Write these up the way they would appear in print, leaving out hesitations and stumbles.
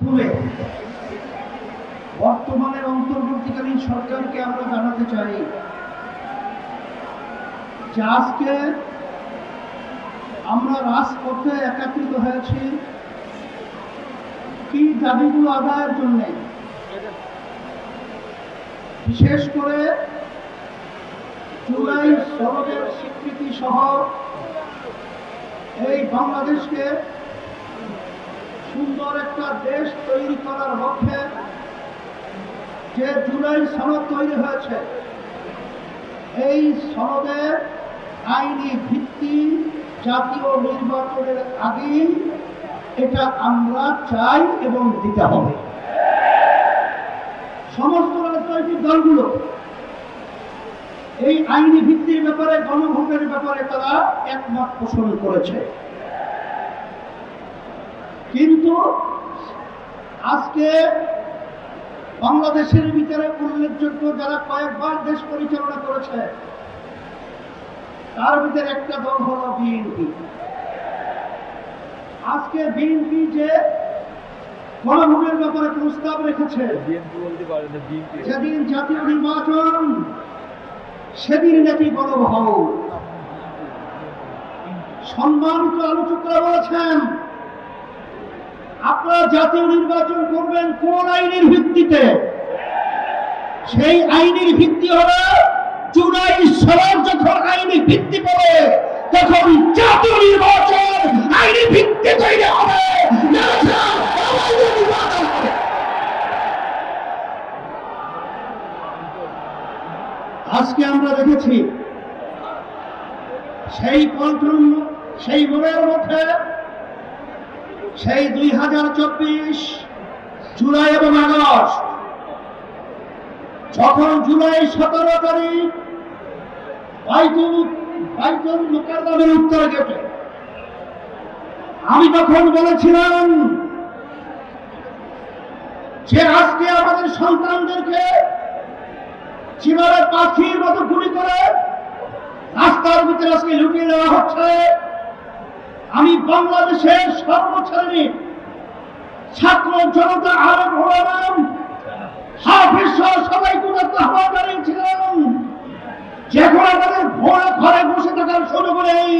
তুলে বর্তমানের অন্তর্বর্তীকালীন সরকারকে আমরা জানাতে চাই যে আজকে আমরা রাজপথে একত্রিত হয়েছি কি দাবিগুলো আদায়ের জন্য, বিশেষ করে জুলাই সনদের স্বীকৃতি সহ এই বাংলাদেশকে সুন্দর একটা দেশ তৈরি করার লক্ষ্যে যে জুলাই সনদ তৈরি হয়েছে, এই সনদের আইনি ভিত্তি জাতীয় নির্বাচনের আগেই এটা আমরা চাই এবং দিতে হবে। সমস্ত রাজনৈতিক দলগুলো এই আইনি ভিত্তির ব্যাপারে, গণভোটের ব্যাপারে তারা একমত পোষণ করেছে, কিন্তু আজকে বাংলাদেশের ভিতরে উল্লেখযোগ্য যারা কয়েকবার দেশ পরিচালনা করেছে তার ভিতরে একটা দল হল বিএনপি। আজকে বিএনপি যে গণভোটের ব্যাপারে প্রস্তাব রেখেছে, যেদিন জাতীয় নির্বাচন সেদিন নাকি গণভোট। সম্মানিত আলোচকরা বলেছেন আপনারা জাতীয় নির্বাচন করবেন কোন আইনের ভিত্তিতে? সেই আইনের ভিত্তি হবে জুলাই সনদ যখন আইনি ভিত্তি পাবে তখন জাতীয় নির্বাচন আইনি ভিত্তি তৈরি হবে। আজকে আমরা দেখেছি সেই মনের মধ্যে সেই 2024 জুলাই এবং আগস্ট, যখন জুলাই 17 তারিখ বাইতুল মুকাররমের উত্তর গেটে আমি তখন বলেছিলাম যে আজকে আমাদের সন্তানদেরকে চিমারে পাখির মতো গুলি করে রাস্তার ভিতরে আজকে লুটিয়ে দেওয়া হচ্ছে। আমি বাংলাদেশের সর্বশ্রেণীর ছাত্র জনতা, আলেম ওলামা, হাফেজ সহ সবাইকে আহ্বান জানিয়েছিলাম যে এখন আমাদের ঘরে বসে থাকার সুযোগ নেই,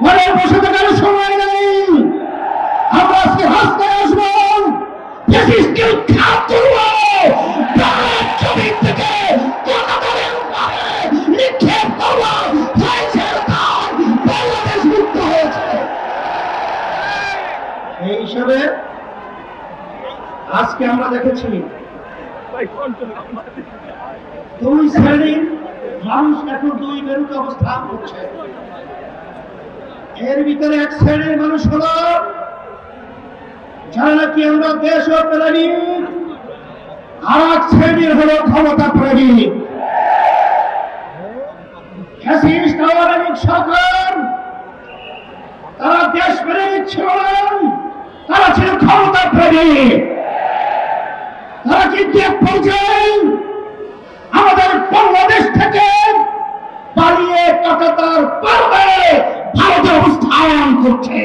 ঘরে বসে থাকার সময় নেই। আমরা আজকে রাস্তায় আসবো, উৎখাত করবো, জমি থেকে নিক্ষেপ করবো। বাংলাদেশ মুক্ত হয়েছে। এই হিসাবে আজকে আমরা দেখেছি দুই শ্রেণীর মানুষ এখন দুই মেরুতে অবস্থান করছে। এর ভিতরে এক শ্রেণীর মানুষ হল যারা নাকি আমরা দেশ ও প্রেমিক, আর এক শ্রেণীর হল ক্ষমতা প্রেমিক। সরকার তারা দেশ প্রেমিক ছিল না, তারা ছিল ক্ষমতা প্রেমিক। তারা কিন্তু এক পর্যায়ে আমাদের বাংলাদেশ থেকে পালিয়ে কাটাতার পারবে ভারতে অবস্থান করছে।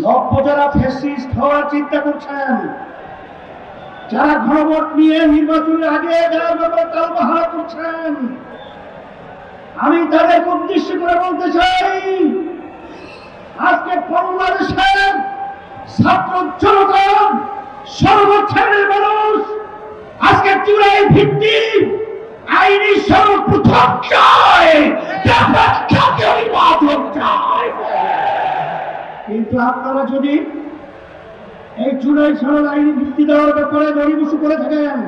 নব্য যারা ফ্যাসিস্ট হওয়ার চিন্তা করছেন, যারা গণভোট নিয়ে নির্বাচনের আগে যারা ব্যাপারে তালবাহারা করছেন, আমি তাদেরকে উদ্দেশ্য করে বলতে চাই আজকে বাংলাদেশের ছাত্র জনতা, সর্বশ্রেণীর মানুষ আজকে জুলাই ভিত্তিক আইনি সর্বপ্রথম চায়, জাতীয় নির্বাচন চায়। কিন্তু আপনারা যদি এই জুলাই সনদ আইনি ভিত্তি দেওয়ার ব্যাপারে দড়িবসু করে থাকেন,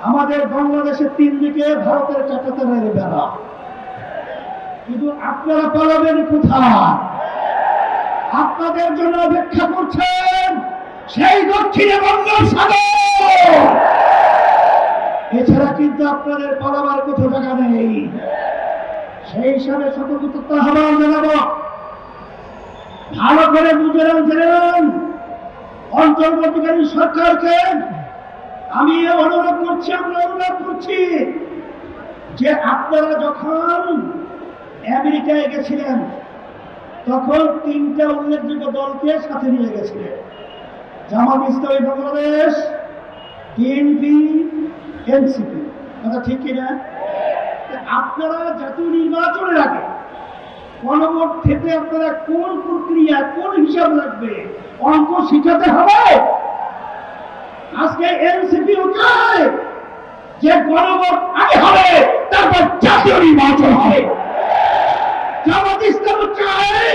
আমাদের বাংলাদেশের 3 দিকে ভারতের চাটাতারের বেড়া, কিন্তু আপনারা পালাবেন কোথায়? আপনাদের জন্য অপেক্ষা করছেন সেই দক্ষিণে বঙ্গোপসাগর। এছাড়া কিন্তু আপনাদের পালাবার কোথাও জায়গা নেই। সেই হিসাবে সতর্কতা আহ্বান জানাবো, ভালো করে বুঝে নেন। অন্তর্বর্তীকালীন সরকারকে আমি অনুরোধ করছি, আমরা অনুরোধ করছি যে আপনারা যখন আমেরিকায় গেছিলেন তখন তিনটা উল্লেখযোগ্য দলকে সাথে নিয়ে গেছিলেন, জামাত ইসলামী বাংলাদেশ, বিএনপি, এনসিপি। কথা ঠিক কিনা? আপনারা জাতীয় নির্বাচনের আগে গণভোট থেকে আপনারা কোন প্রক্রিয়া, কোন হিসাব লাগবে, অঙ্ক শিখাতে হবে। আজকে এনসিপি চায় যে গণভোট আগে হবে, তারপর জাতীয় নির্বাচন হবে। জামাত ইসলাম চায়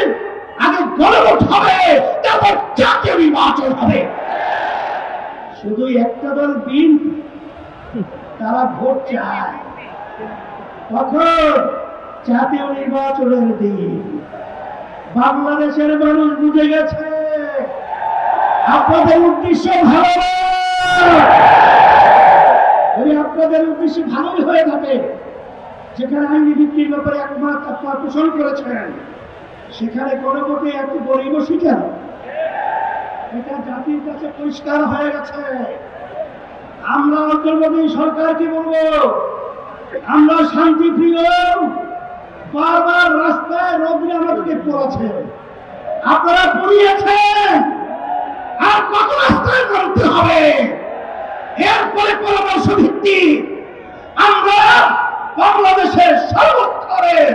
আগে গণভোট হবে, তারপর জাতীয় নির্বাচন হবে। শুধু একটা দল বিএনপি, তারা ভোট চায় তখন জাতীয় নির্বাচনের দিন। বাংলাদেশের মানুষ বুঝে গেছে আপনাদের উদ্দেশ্য ভালো না। যদি আপনাদের উদ্দেশ্য ভালোই হয়ে থাকে, যেখানে আইনি ভিত্তির ব্যাপারে একমত আপনারা পোষণ করেছেন, সেখানে গণভোটে এত গরিবসী কেন? এটা জাতির কাছে পরিষ্কার হয়ে গেছে। আমরা অন্তর্বর্তী সরকারকে বলবো, আমরা শান্তিপ্রিয়, বারবার রাস্তায় রোদ্রে আমাদেরকে পড়েছে, আপনারা পড়িয়েছেন, আর কত রাস্তায় করতে হবে? এরপরে পরামর্শ ভিত্তি আমরা বাংলাদেশের সর্বস্তরের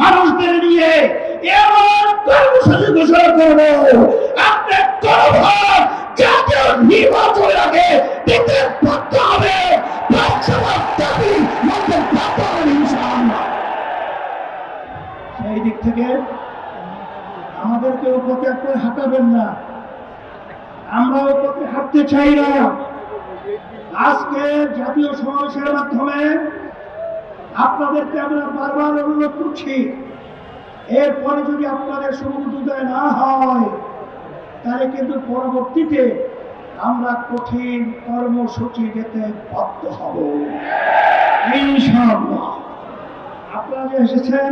মানুষদের নিয়ে এমন কর্মসূচি ঘোষণা করব, আপনি গণভোট জাতীয় নির্বাচনের আগে দিতে বাধ্য হবে। সেই দিক থেকে আমাদেরকে ও পথে আপনারা হাঁটাবেন না, আমরা ও পথে হাঁটতে চাই না। আজকে জাতীয় সমাবেশের মাধ্যমে আপনাদেরকে আমরা বারবার অনুরোধ করছি, এরপরে যদি আপনাদের সুবিধা না হয়, তাহলে কিন্তু পরবর্তীতে আমরা কঠিন কর্মসূচি যেতে বাধ্য হব ইনশাআল্লাহ। আপনারা যে এসেছেন